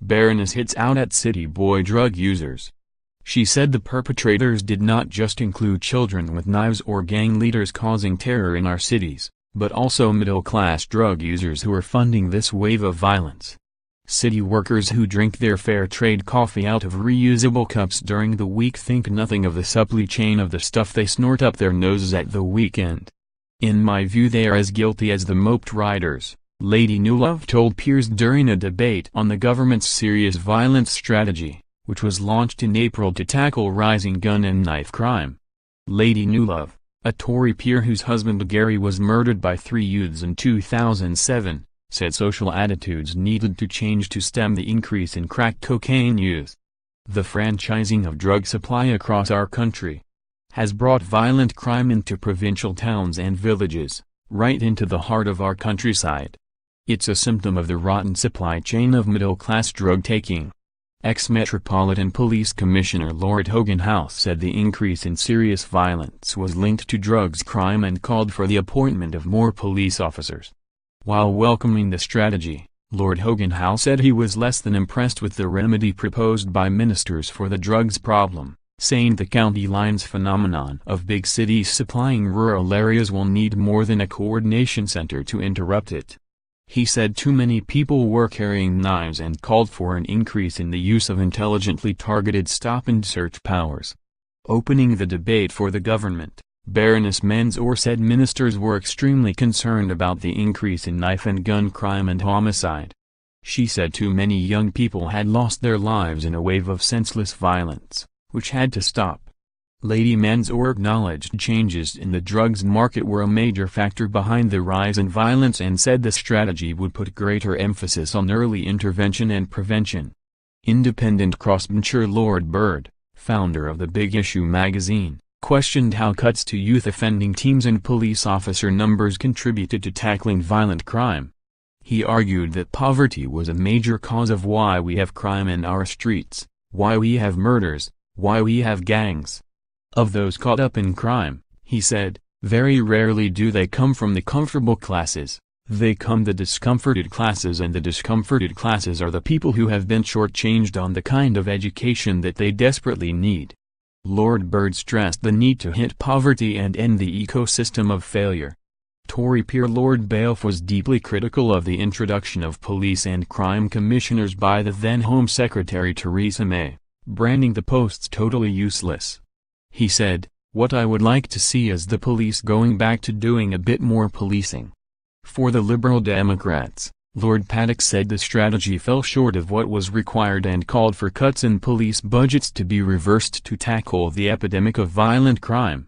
Baroness hits out at city boy drug users. She said the perpetrators did not just include children with knives or gang leaders causing terror in our cities, but also middle-class drug users who are funding this wave of violence. City workers who drink their fair trade coffee out of reusable cups during the week think nothing of the supply chain of the stuff they snort up their noses at the weekend. In my view, they are as guilty as the moped riders, Lady Newlove told peers during a debate on the government's serious violence strategy, which was launched in April to tackle rising gun and knife crime. Lady Newlove, a Tory peer whose husband Gary was murdered by 3 youths in 2007, said social attitudes needed to change to stem the increase in crack cocaine use. The franchising of drug supply across our country has brought violent crime into provincial towns and villages, right into the heart of our countryside. It's a symptom of the rotten supply chain of middle-class drug-taking. Ex-Metropolitan Police Commissioner Lord Hogan-House said the increase in serious violence was linked to drugs crime and called for the appointment of more police officers. While welcoming the strategy, Lord Hogan-House said he was less than impressed with the remedy proposed by ministers for the drugs problem, saying the county lines phenomenon of big cities supplying rural areas will need more than a coordination center to interrupt it. He said too many people were carrying knives and called for an increase in the use of intelligently targeted stop-and-search powers. Opening the debate for the government, Baroness Mansour said ministers were extremely concerned about the increase in knife and gun crime and homicide. She said too many young people had lost their lives in a wave of senseless violence, which had to stop. Lady Mansour acknowledged changes in the drugs market were a major factor behind the rise in violence and said the strategy would put greater emphasis on early intervention and prevention. Independent crossbencher Lord Bird, founder of the Big Issue magazine, questioned how cuts to youth offending teams and police officer numbers contributed to tackling violent crime. He argued that poverty was a major cause of why we have crime in our streets, why we have murders, why we have gangs. Of those caught up in crime, he said, very rarely do they come from the comfortable classes, they come the discomforted classes, and the discomforted classes are the people who have been shortchanged on the kind of education that they desperately need. Lord Bird stressed the need to hit poverty and end the ecosystem of failure. Tory peer Lord Bailf was deeply critical of the introduction of police and crime commissioners by the then Home Secretary Theresa May, branding the posts totally useless. He said, "What I would like to see is the police going back to doing a bit more policing." For the Liberal Democrats, Lord Paddock said the strategy fell short of what was required and called for cuts in police budgets to be reversed to tackle the epidemic of violent crime.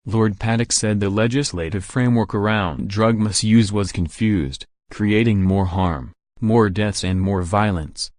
Lord Paddock said the legislative framework around drug misuse was confused, creating more harm, more deaths and more violence.